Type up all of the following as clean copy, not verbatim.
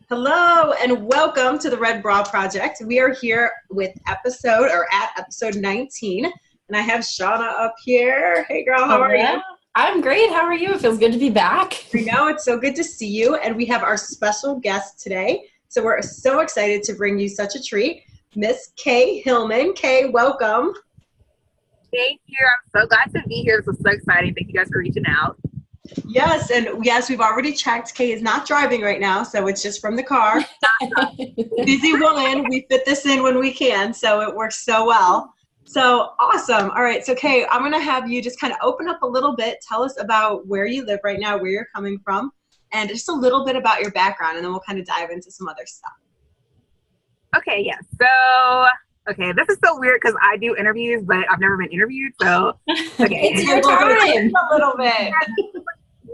Hello and welcome to the Red Bra Project. We are here at episode 19, and I have Shauna up here. Hey girl, how are you? I'm great. How are you? It feels good to be back. I know, it's so good to see you, and we have our special guest today. So we're so excited to bring you such a treat, Miss Kay Hillman. Kay, welcome. Thank you. I'm so glad to be here. This is so exciting. Thank you guys for reaching out. Yes, and yes, we've already checked. Kay is not driving right now, so it's just from the car. Busy woman. We fit this in when we can, so it works so well. So awesome. All right, so Kay, I'm going to have you just kind of open up a little bit. Tell us about where you live right now, where you're coming from, and just a little bit about your background, and then we'll kind of dive into some other stuff. Okay, yeah. Okay, this is so weird because I do interviews, but I've never been interviewed, so okay. It's your time. A little bit.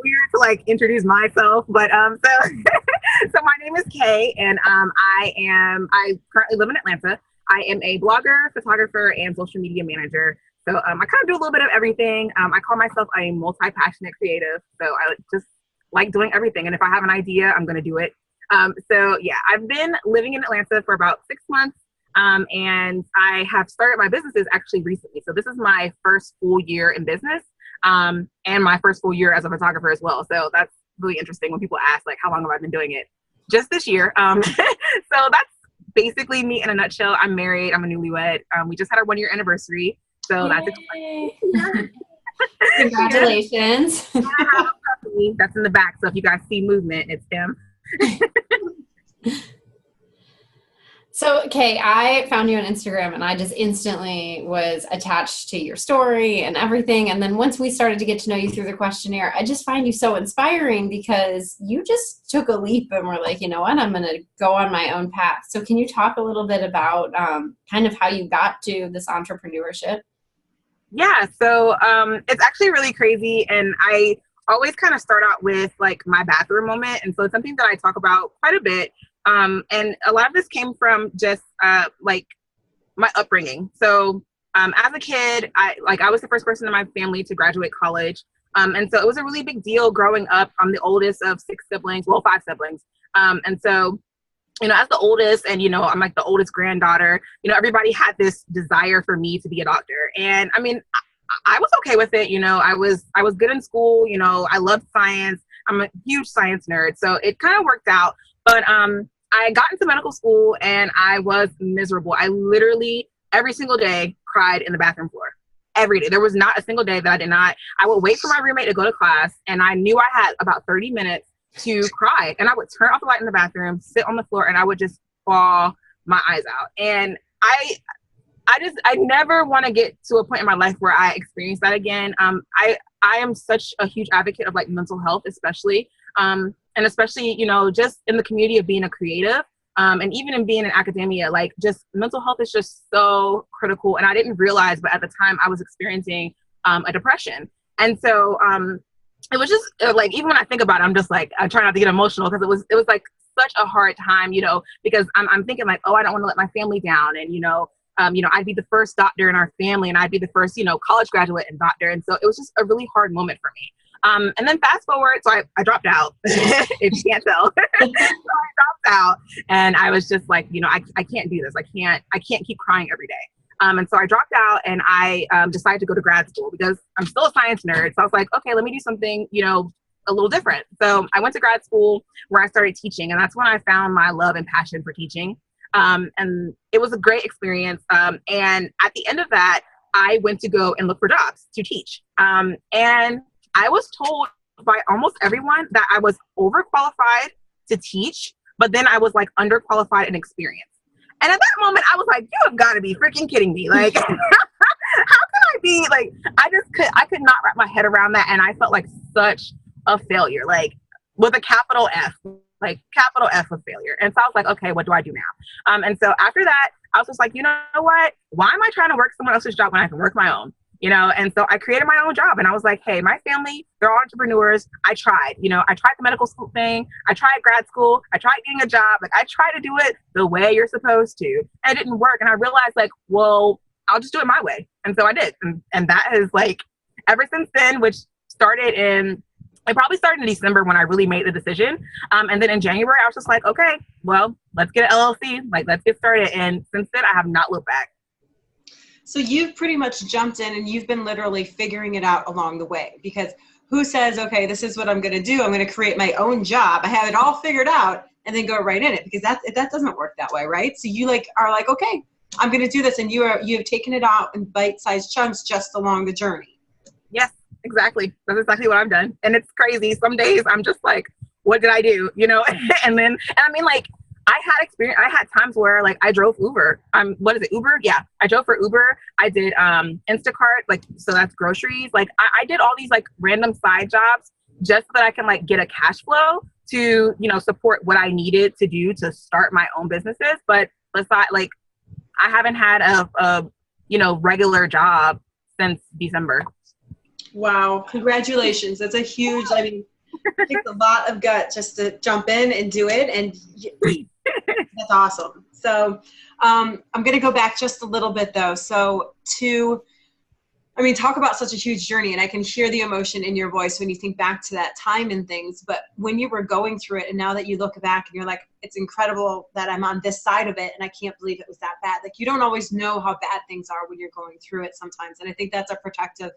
Weird to like introduce myself, but so my name is Kay, and I currently live in Atlanta. I am a blogger, photographer, and social media manager. So I kind of do a little bit of everything. I call myself a multi-passionate creative. So I just like doing everything, and if I have an idea, I'm going to do it. So yeah, I've been living in Atlanta for about 6 months. And I have started my businesses actually recently. So this is my first full year in business, and my first full year as a photographer as well. So that's really interesting when people ask, like, how long have I been doing it? Just this year. So that's basically me in a nutshell. I'm married. I'm a newlywed. We just had our 1-year anniversary. So that's exciting. Congratulations. That's in the back. So if you guys see movement, it's him. So, Kay, I found you on Instagram and I just instantly was attached to your story and everything. And then once we started to get to know you through the questionnaire, I just find you so inspiring because you just took a leap and were like, you know what, I'm going to go on my own path. So can you talk a little bit about kind of how you got to this entrepreneurship? Yeah, so it's actually really crazy. And I always kind of start out with like my bathroom moment. And so it's something that I talk about quite a bit. And a lot of this came from just like my upbringing. So as a kid, I was the first person in my family to graduate college. And so it was a really big deal growing up. I'm the oldest of 6 siblings, well, 5 siblings. And so, you know, as the oldest and, you know, I'm like the oldest granddaughter, you know, everybody had this desire for me to be a doctor. And I mean, I was okay with it. You know, I was good in school. You know, I loved science. I'm a huge science nerd. So it kind of worked out. But I got into medical school and I was miserable. I literally every single day cried in the bathroom floor. Every day. There was not a single day that I did not. I would wait for my roommate to go to class and I knew I had about 30 minutes to cry. And I would turn off the light in the bathroom, sit on the floor, and I would just bawl my eyes out. And I never want to get to a point in my life where I experience that again. I am such a huge advocate of like mental health, especially. And especially, you know, just in the community of being a creative, and even in being in academia, like just mental health is just so critical. And I didn't realize, but at the time I was experiencing a depression. And so it was just like, even when I think about it, I'm just like, I try not to get emotional because it was like such a hard time, you know, because I'm thinking like, oh, I don't want to let my family down. And, you know, I'd be the first doctor in our family and I'd be the first, you know, college graduate and doctor. And so it was just a really hard moment for me. And then fast forward, so I dropped out, if you can't tell. So I dropped out and I was just like, you know, I can't do this. I can't keep crying every day. And so I dropped out and I decided to go to grad school because I'm still a science nerd. So I was like, okay, let me do something, you know, a little different. So I went to grad school where I started teaching. And that's when I found my love and passion for teaching. And it was a great experience. And at the end of that, I went to go and look for jobs to teach. And I was told by almost everyone that I was overqualified to teach, but then I was like underqualified in experience. And at that moment, I was like, you have got to be freaking kidding me. Like, how could I be like, I could not wrap my head around that. And I felt like such a failure, like with a capital F, like capital F of failure. And so I was like, okay, what do I do now? And so after that, I was just like, you know what? Why am I trying to work someone else's job when I can work my own? You know, and so I created my own job and I was like, hey, my family, they're all entrepreneurs. I tried, you know, I tried the medical school thing. I tried grad school. I tried getting a job. Like I tried to do it the way you're supposed to. And it didn't work. And I realized like, well, I'll just do it my way. And so I did. And that has like, ever since then, which started in it probably started in December when I really made the decision. And then in January, I was just like, okay, well, let's get an LLC. Like, let's get started. And since then, I have not looked back. So you've pretty much jumped in and you've been literally figuring it out along the way, because who says, okay, this is what I'm going to do. I'm going to create my own job. I have it all figured out and then go right in it, because that doesn't work that way. Right. So you are like, okay, I'm going to do this. And you have taken it out in bite-sized chunks just along the journey. Yes, exactly. That's exactly what I've done. And it's crazy. Some days I'm just like, what did I do? You know? and I mean, like, I had times where like I drove Uber. What is it? Uber? Yeah. I drove for Uber. I did Instacart, like, so that's groceries. Like I did all these like random side jobs just so that I can like get a cash flow to, you know, support what I needed to do to start my own businesses. But besides, like, I haven't had a you know, regular job since December. Wow. Congratulations. That's a huge, I mean, it takes a lot of gut just to jump in and do it. And that's awesome. So I'm going to go back just a little bit though. So talk about such a huge journey, and I can hear the emotion in your voice when you think back to that time and things, but when you were going through it and now that you look back and you're like, it's incredible that I'm on this side of it and I can't believe it was that bad. Like, you don't always know how bad things are when you're going through it sometimes. And I think that's a protective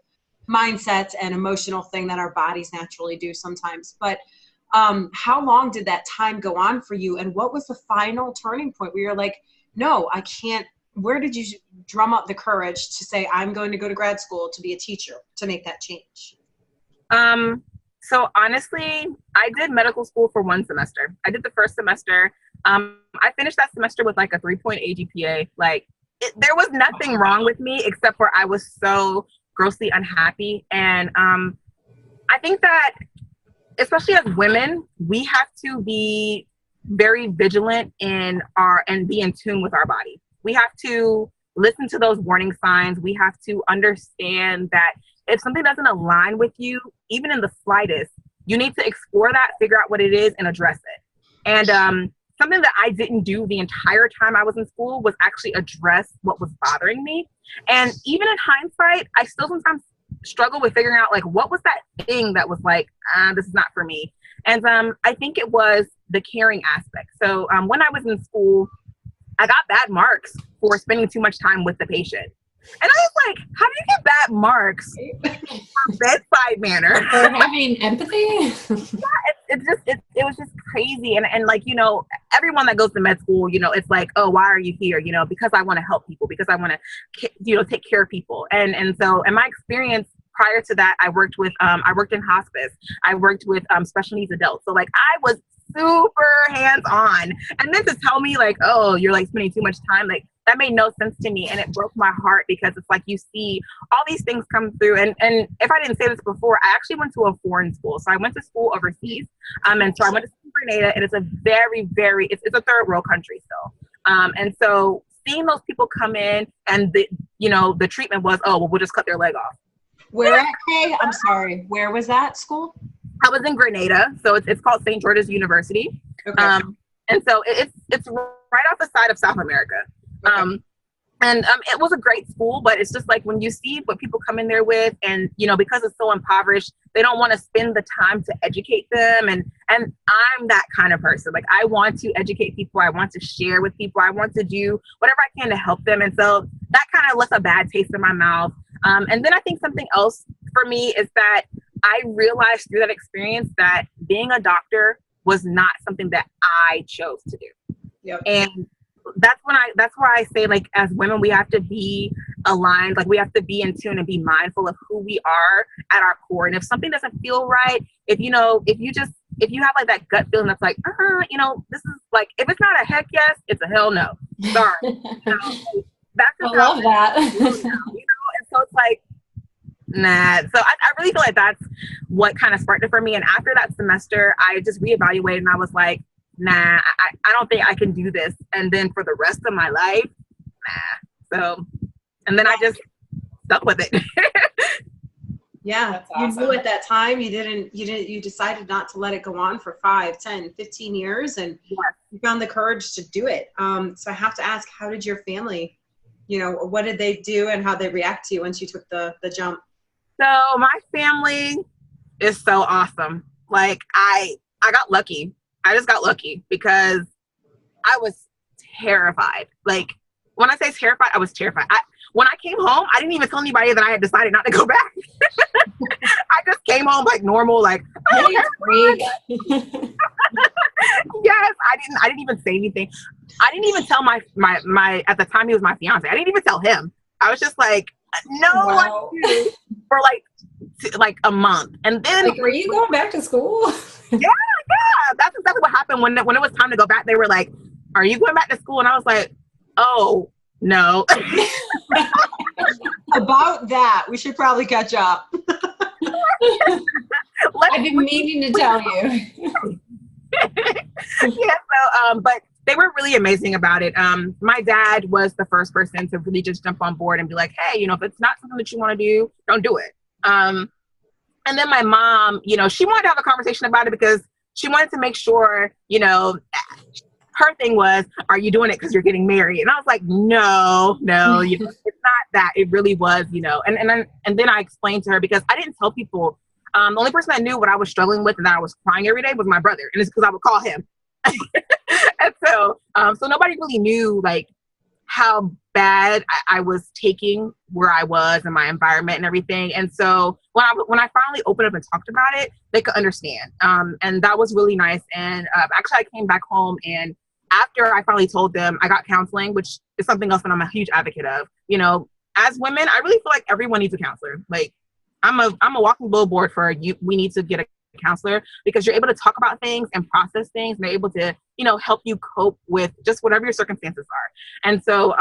mindset and emotional thing that our bodies naturally do sometimes. But how long did that time go on for you? And what was the final turning point where you're like, no, I can't? Where did you drum up the courage to say, I'm going to go to grad school to be a teacher, to make that change? So honestly, I did medical school for 1 semester. I did the first semester. I finished that semester with like a 3.8 GPA. Like, there was nothing wrong with me except for I was so grossly unhappy. And I think that especially as women, we have to be very vigilant and be in tune with our body. We have to listen to those warning signs. We have to understand that if something doesn't align with you, even in the slightest, you need to explore that, figure out what it is, and address it. And something that I didn't do the entire time I was in school was actually address what was bothering me. And even in hindsight, I still sometimes struggle with figuring out, like, what was that thing that was like, this is not for me. And I think it was the caring aspect. So when I was in school, I got bad marks for spending too much time with the patient. And I was like, how do you get bad marks for bedside manner? For having empathy? Yeah, it was just crazy. And like, you know, everyone that goes to med school, you know, it's like, oh, why are you here? You know, because I want to help people, because I want to, you know, take care of people. And so in my experience prior to that, I worked in hospice. I worked with special needs adults. So like, I was super hands-on. And then to tell me like, oh, you're like spending too much time, like, that made no sense to me. And it broke my heart, because it's like, you see all these things come through. And if I didn't say this before, I actually went to a foreign school. So I went to school overseas. And so I went to Grenada, and it's a very, very, it's a third world country still. And so seeing those people come in and the treatment was, oh, well, we'll just cut their leg off. Where at, Kay? I'm sorry. Where was that school? I was in Grenada. So it's called St. George's University. Okay. And so it's right off the side of South America. Okay. It was a great school, but it's just like, when you see what people come in there with, and, you know, because it's so impoverished, they don't want to spend the time to educate them. And I'm that kind of person. Like, I want to educate people. I want to share with people. I want to do whatever I can to help them. And so that kind of left a bad taste in my mouth. And then I think something else for me is that I realized through that experience that being a doctor was not something that I chose to do. Yep. And that's where I say, like, as women, we have to be aligned. Like, we have to be in tune and be mindful of who we are at our core. And if something doesn't feel right, if you have like that gut feeling that's like, you know, this is like, if it's not a heck yes, it's a hell no. Sorry. That's I love that. You know, and so it's like, nah. So I really feel like that's what kind of sparked it for me. And after that semester, I just reevaluated, and I was like, nah, I don't think I can do this. And then for the rest of my life, nah. So, and then I just stuck with it. Yeah. That's awesome. You knew at that time, you decided not to let it go on for 5, 10, 15 years, and Yes. you found the courage to do it. So I have to ask, how did your family, you know, what did they do and how they react to you once you took the jump? So my family, is so awesome. Like I got lucky. I just got lucky because I was terrified. Like when I say terrified, I was terrified. When I came home, I didn't even tell anybody that I had decided not to go back. I just came home like normal, like, oh, yes, I didn't even say anything. I didn't even tell my at the time he was my fiance. I didn't even tell him. I was just like, no, wow. For like a month. And then like, were you going back to school? yeah, that's exactly what happened. When it was time to go back, they were like, are you going back to school? And I was like, oh, no. About that, we should probably catch up. I've been meaning to tell you. But they were really amazing about it. My dad was the first person to really just jump on board and be like, hey, if it's not something that you want to do, don't do it. And then my mom, she wanted to have a conversation about it because she wanted to make sure, her thing was, are you doing it because you're getting married? And I was like, no, it's not that. It really was, and then I explained to her because I didn't tell people. The only person that knew what I was struggling with and that I was crying every day was my brother. And it's because I would call him. And so nobody really knew like how bad I was taking where I was and my environment and everything. And so when I finally opened up and talked about it, they could understand. And that was really nice. And actually I came back home, and after I finally told them, I got counseling, which is something else that I'm a huge advocate of. As women, I really feel like everyone needs a counselor. Like I'm a walking billboard for you. We need to get a counselor because you're able to talk about things and process things, and they're able to, help you cope with just whatever your circumstances are. And so,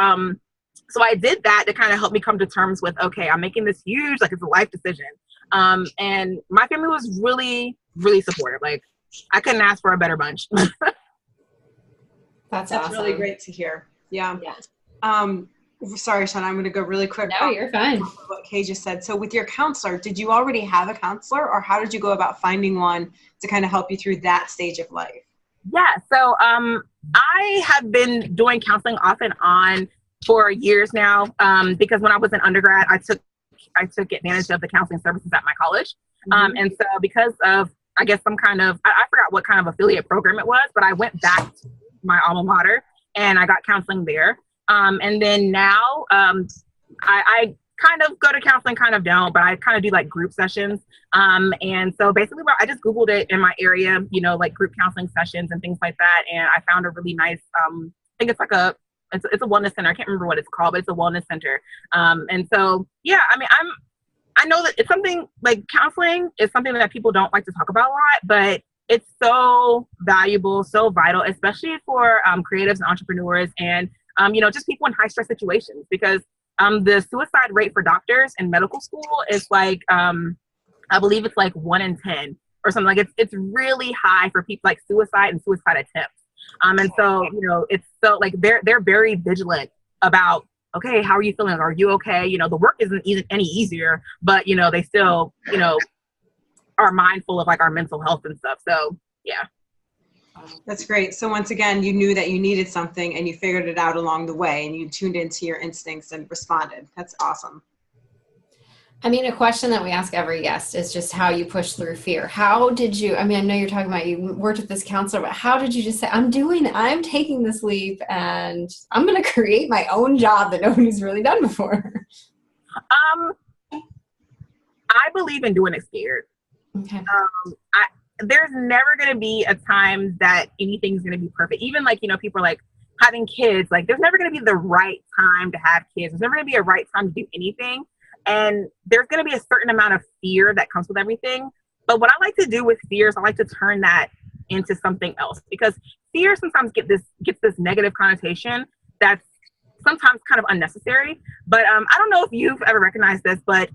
so I did that to kind of help me come to terms with, okay, I'm making this huge, like it's a life decision. And my family was really, really supportive. Like I couldn't ask for a better bunch. That's awesome. Awesome. Really great to hear. Yeah. Sorry, Sean, I'm going to go really quick. No, you're fine. What Kay just said. So with your counselor, did you already have a counselor, or how did you go about finding one to kind of help you through that stage of life? Yeah. So I have been doing counseling off and on for years now because when I was an undergrad, I took advantage of the counseling services at my college. And so because of, I guess, some kind of, I forgot what kind of affiliate program it was, but I went back to my alma mater and I got counseling there. And then now I kind of go to counseling, kind of don't, but I kind of do like group sessions. And so basically I just Googled it in my area, like group counseling sessions and things like that. And I found a really nice, I think it's like it's a wellness center. I can't remember what it's called, but it's a wellness center. And so, yeah, I mean, I know that it's something like counseling is something that people don't like to talk about a lot, but it's so valuable, so vital, especially for creatives and entrepreneurs and, just people in high stress situations, because the suicide rate for doctors in medical school is like, I believe it's like 1 in 10 or something. Like it's really high for people, like suicide and suicide attempts. And so, it's so like they're very vigilant about, okay, how are you feeling? Are you okay? The work isn't any easier, but they still, are mindful of like our mental health and stuff. So yeah. That's great. So once again, you knew that you needed something and you figured it out along the way and you tuned into your instincts and responded. That's awesome. I mean, a question that we ask every guest is just how you push through fear. How did you, I mean, I know you're talking about you worked with this counselor, but how did you just say, I'm taking this leap and I'm going to create my own job that nobody's really done before? I believe in doing it scared. Okay. There's never going to be a time that anything's going to be perfect. Even like, people are like having kids, like there's never going to be the right time to have kids. There's never going to be a right time to do anything. And there's going to be a certain amount of fear that comes with everything. But what I like to do with fear is I like to turn that into something else, because fear sometimes gets this negative connotation that's sometimes kind of unnecessary. But I don't know if you've ever recognized this, but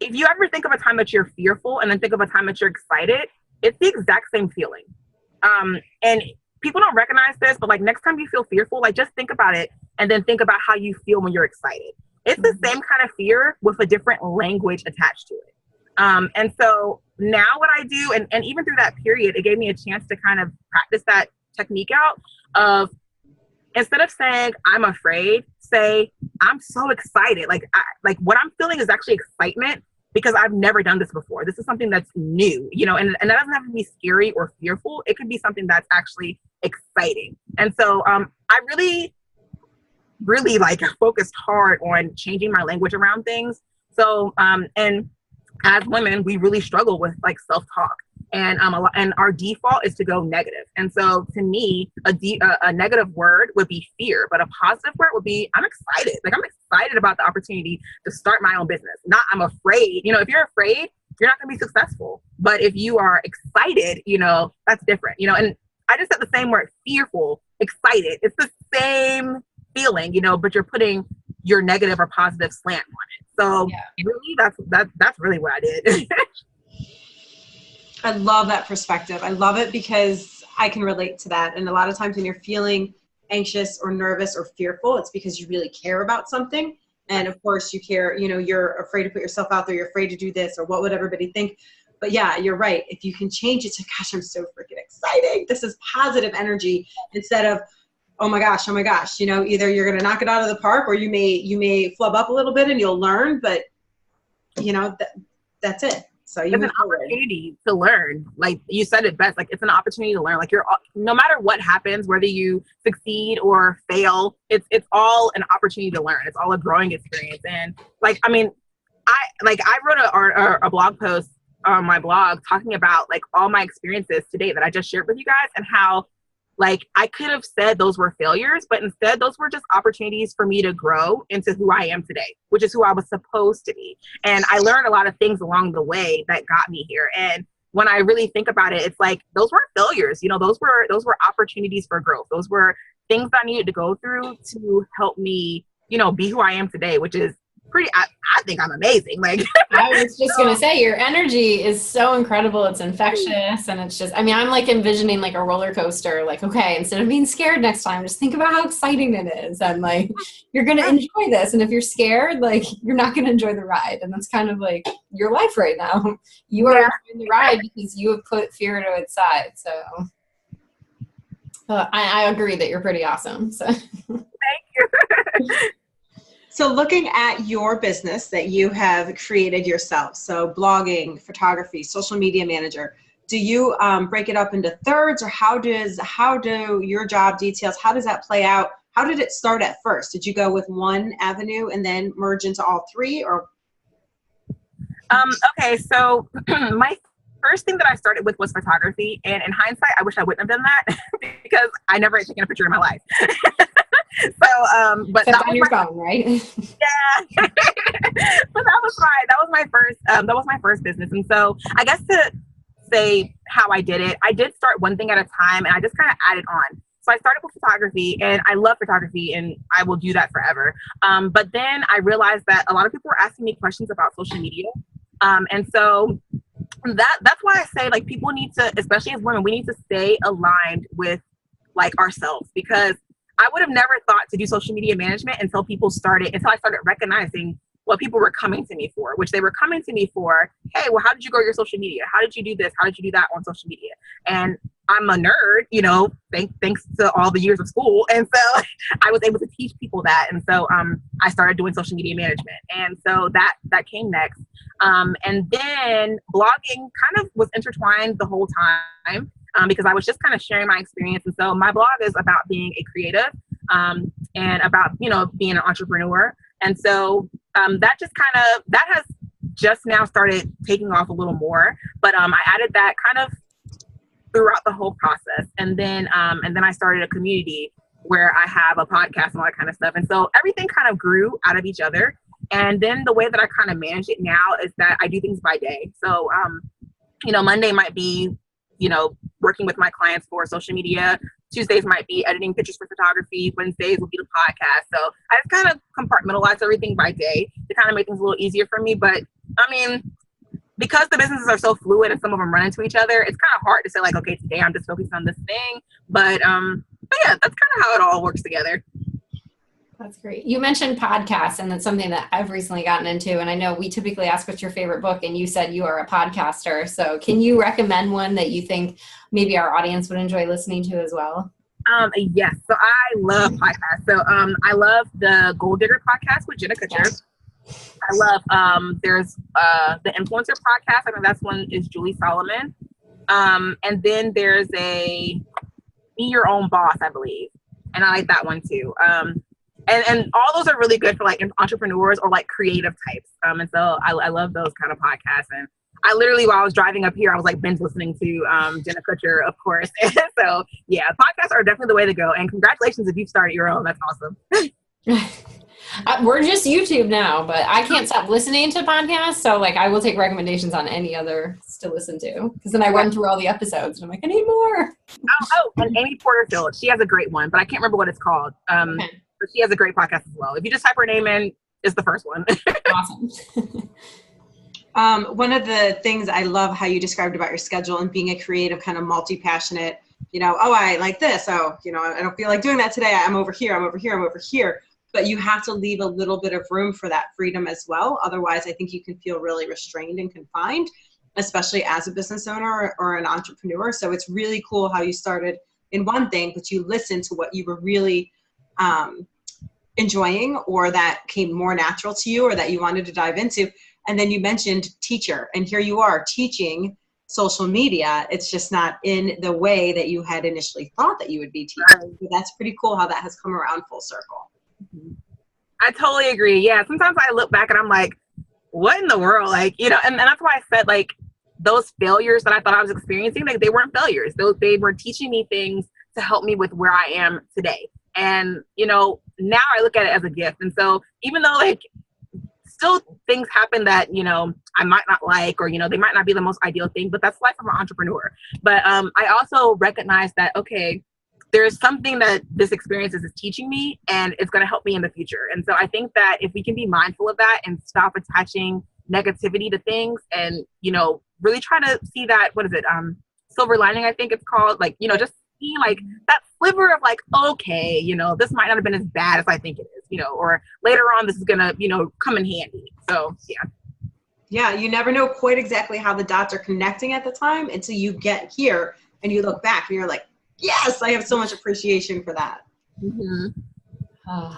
if you ever think of a time that you're fearful and then think of a time that you're excited, it's the exact same feeling. And people don't recognize this, but like next time you feel fearful, like just think about it and then think about how you feel when you're excited. It's the same kind of fear with a different language attached to it. And so now what I do, and even through that period, it gave me a chance to kind of practice that technique out of, instead of saying I'm afraid, say I'm so excited. Like what I'm feeling is actually excitement. because I've never done this before. This is something that's new, you know, and that doesn't have to be scary or fearful. It could be something that's actually exciting. And so I really like focused hard on changing my language around things. So and as women, we really struggle with like self-talk, and and our default is to go negative. And so to me, a negative word would be fear, but a positive word would be I'm excited. Like I'm excited about the opportunity to start my own business. Not I'm afraid. You know, if you're afraid, you're not going to be successful. But if you are excited, you know, that's different. You know, and I just said the same word, fearful, excited. It's the same feeling, you know, but you're putting your negative or positive slant on it. So really, that's really what I did. I love that perspective. I love it because I can relate to that. And a lot of times when you're feeling anxious or nervous or fearful, it's because you really care about something. And of course you care, you know, you're afraid to put yourself out there. You're afraid to do this, or what would everybody think? But yeah, you're right. If you can change it to, gosh, I'm so freaking exciting. This is positive energy, instead of, oh my gosh, you know, either you're going to knock it out of the park, or you may flub up a little bit and you'll learn, but you know, that's it. So you it's an opportunity to learn. Like you said it best, like it's an opportunity to learn. Like no matter what happens, whether you succeed or fail, it's all an opportunity to learn. It's all a growing experience. And like, I mean, I wrote a blog post on my blog talking about like all my experiences today that I just shared with you guys, and how like I could have said those were failures, but instead those were just opportunities for me to grow into who I am today, which is who I was supposed to be. And I learned a lot of things along the way that got me here. And when I really think about it, it's like those weren't failures. You know, those were opportunities for growth. Those were things I needed to go through to help me, you know, be who I am today, which is I think I'm amazing. Like I was just going to say, your energy is so incredible. It's infectious. And it's just, I mean, I'm like envisioning like a roller coaster, like, okay, instead of being scared next time, just think about how exciting it is. And like, you're going to enjoy this. And if you're scared, like you're not going to enjoy the ride. And that's kind of like your life right now. You are enjoying the ride because you have put fear to its side. So I agree that you're pretty awesome. So thank you. So looking at your business that you have created yourself, so blogging, photography, social media manager, do you break it up into thirds, or how do your job details, how does that play out? How did it start at first? Did you go with one avenue and then merge into all three, or? Okay, so my first thing that I started with was photography, and in hindsight, I wish I wouldn't have done that because I never had taken a picture in my life. So, but that on your phone, right? Yeah. But that was my first business. And so I guess to say how I did it, I did start one thing at a time, and I just kind of added on. So I started with photography, and I love photography, and I will do that forever. But then I realized that a lot of people were asking me questions about social media. And so that's why I say, like, people need to, especially as women, we need to stay aligned with like ourselves, because I would have never thought to do social media management until I started recognizing what people were coming to me for, which they were coming to me for, hey, well, how did you grow your social media? How did you do this? How did you do that on social media? And I'm a nerd, you know, thanks to all the years of school. And so I was able to teach people that. And so I started doing social media management. And so that came next. And then blogging kind of was intertwined the whole time. Because I was just kind of sharing my experience. And so my blog is about being a creative and about, you know, being an entrepreneur. And so that has just now started taking off a little more. But I added that kind of throughout the whole process. And then I started a community where I have a podcast and all that kind of stuff. And so everything kind of grew out of each other. And then the way that I kind of manage it now is that I do things by day. So, you know, Monday might be, you know, working with my clients for social media. Tuesdays might be editing pictures for photography. Wednesdays will be the podcast. So I just kind of compartmentalize everything by day to kind of make things a little easier for me. But I mean, because the businesses are so fluid and some of them run into each other, it's kind of hard to say like, okay, today I'm just focused on this thing. But yeah, that's kind of how it all works together. That's great. You mentioned podcasts, and that's something that I've recently gotten into. And I know we typically ask what's your favorite book, and you said you are a podcaster. So can you recommend one that you think maybe our audience would enjoy listening to as well? Yes. So I love podcasts. So I love the Gold Digger podcast with Jenna Kutcher. I love, there's the influencer podcast. I think that's one is Julie Solomon. And then there's a Be Your Own Boss, I believe. And I like that one too. And all those are really good for like entrepreneurs or like creative types. And so I love those kind of podcasts. And I literally, while I was driving up here, I was like binge listening to Jenna Kutcher, of course. So yeah, podcasts are definitely the way to go. And congratulations if you've started your own. That's awesome. We're just YouTube now, but I can't stop listening to podcasts. So like I will take recommendations on any others to listen to, because then I run through all the episodes and I'm like, I need more. And Amy Porterfield, she has a great one, but I can't remember what it's called. Okay. But she has a great podcast as well. If you just type her name in, it's the first one. Awesome. One of the things I love how you described about your schedule and being a creative, kind of multi-passionate, I like this. I don't feel like doing that today. I'm over here. I'm over here. I'm over here. But you have to leave a little bit of room for that freedom as well. Otherwise, I think you can feel really restrained and confined, especially as a business owner or an entrepreneur. So it's really cool how you started in one thing, but you listened to what you were really enjoying, or that came more natural to you, or that you wanted to dive into. And then you mentioned teacher, and here you are teaching social media. It's just not in the way that you had initially thought that you would be teaching. Right. So that's pretty cool how that has come around full circle. I totally agree. Yeah. Sometimes I look back and I'm like, what in the world? Like, and that's why I said like those failures that I thought I was experiencing, like they weren't failures. They were teaching me things to help me with where I am today. And, now I look at it as a gift. And so even though like still things happen that, I might not like, or, they might not be the most ideal thing, but that's life of an entrepreneur. But I also recognize that, okay, there's something that this experience is teaching me, and it's going to help me in the future. And so I think that if we can be mindful of that and stop attaching negativity to things, and, really try to see that, what is it? Silver lining, I think it's called, like, just seeing like that sliver of like, okay, this might not have been as bad as I think it is, or later on, this is going to, come in handy. So, yeah. Yeah. You never know quite exactly how the dots are connecting at the time until you get here and you look back and you're like, yes, I have so much appreciation for that. Mm-hmm.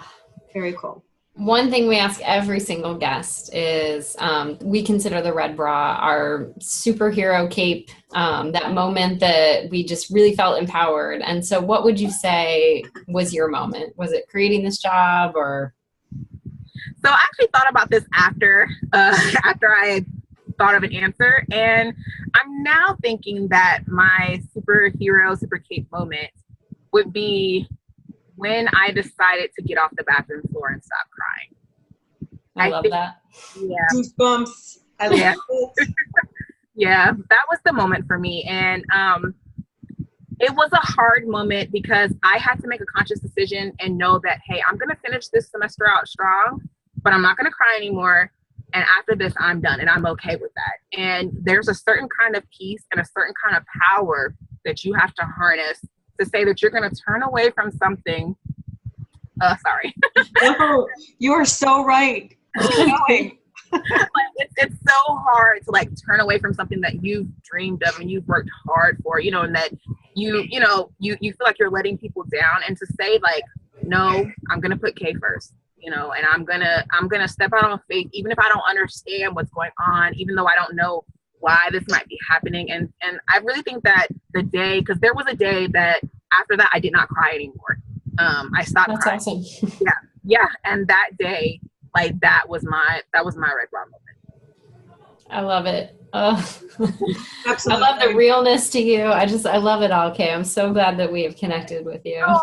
Very cool. One thing we ask every single guest is we consider the red bra our superhero cape, that moment that we just really felt empowered. And so what would you say was your moment? Was it creating this job or? So I actually thought about this after I had thought of an answer, and I'm now thinking that my super cape moment would be when I decided to get off the bathroom floor and stop crying. I love that. Yeah. Goosebumps. I love it. Yeah, that was the moment for me. And it was a hard moment because I had to make a conscious decision and know that, hey, I'm going to finish this semester out strong, but I'm not going to cry anymore. And after this, I'm done, and I'm okay with that. And there's a certain kind of peace and a certain kind of power that you have to harness to say that you're going to turn away from something. Sorry. No, you are so right. Like, it's so hard to like turn away from something that you've dreamed of and you've worked hard for, and that you feel like you're letting people down, and to say like, no, I'm going to put Kay first. And I'm gonna step out on faith, even if I don't understand what's going on, even though I don't know why this might be happening. And I really think that the day, because there was a day that after that I did not cry anymore. I stopped crying. That's awesome. Yeah. And that day, like that was my red bra moment. I love it. Oh. Absolutely. I love the realness to you. I love it all, Kay. I'm so glad that we have connected with you. Oh.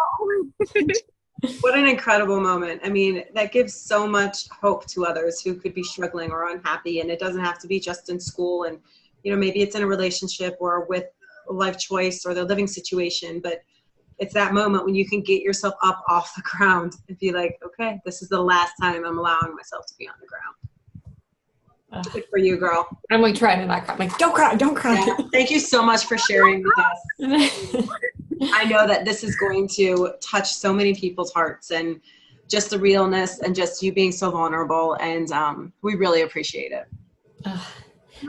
What an incredible moment. I mean, that gives so much hope to others who could be struggling or unhappy. And it doesn't have to be just in school. And, maybe it's in a relationship or with a life choice or the living situation. But it's that moment when you can get yourself up off the ground and be like, okay, this is the last time I'm allowing myself to be on the ground. Good for you, girl. I'm like trying to not cry. I'm like, don't cry. Yeah. Thank you so much for sharing with us. I know that this is going to touch so many people's hearts, and just the realness and just you being so vulnerable. And we really appreciate it.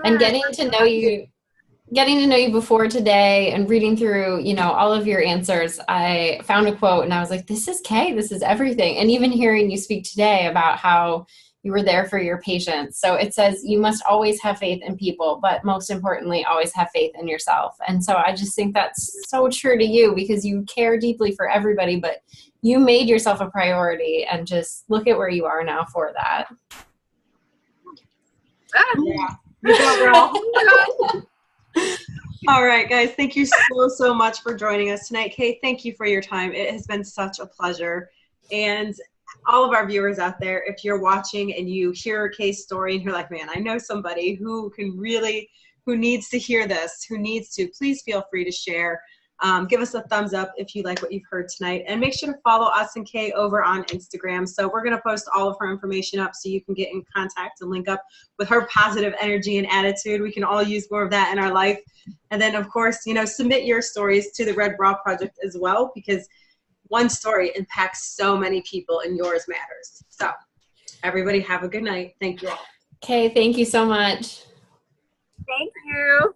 And getting to know you before today and reading through, all of your answers, I found a quote and I was like, this is Kay, this is everything. And even hearing you speak today about how You were there for your patients. So it says you must always have faith in people, but most importantly, always have faith in yourself. And so I just think that's so true to you, because you care deeply for everybody, but you made yourself a priority, and just look at where you are now for that. Yeah. You go, girl. All right, guys. Thank you so much for joining us tonight. Kay, thank you for your time. It has been such a pleasure. And all of our viewers out there, if you're watching and you hear Kay's story and you're like, man, I know somebody who needs to hear this, please feel free to share. Give us a thumbs up if you like what you've heard tonight, and make sure to follow us and Kay over on Instagram. So we're going to post all of her information up so you can get in contact and link up with her positive energy and attitude. We can all use more of that in our life. And then, of course, submit your stories to the Red Bra Project as well, because one story impacts so many people, and yours matters. So everybody have a good night. Thank you all. Kay, thank you so much. Thank you.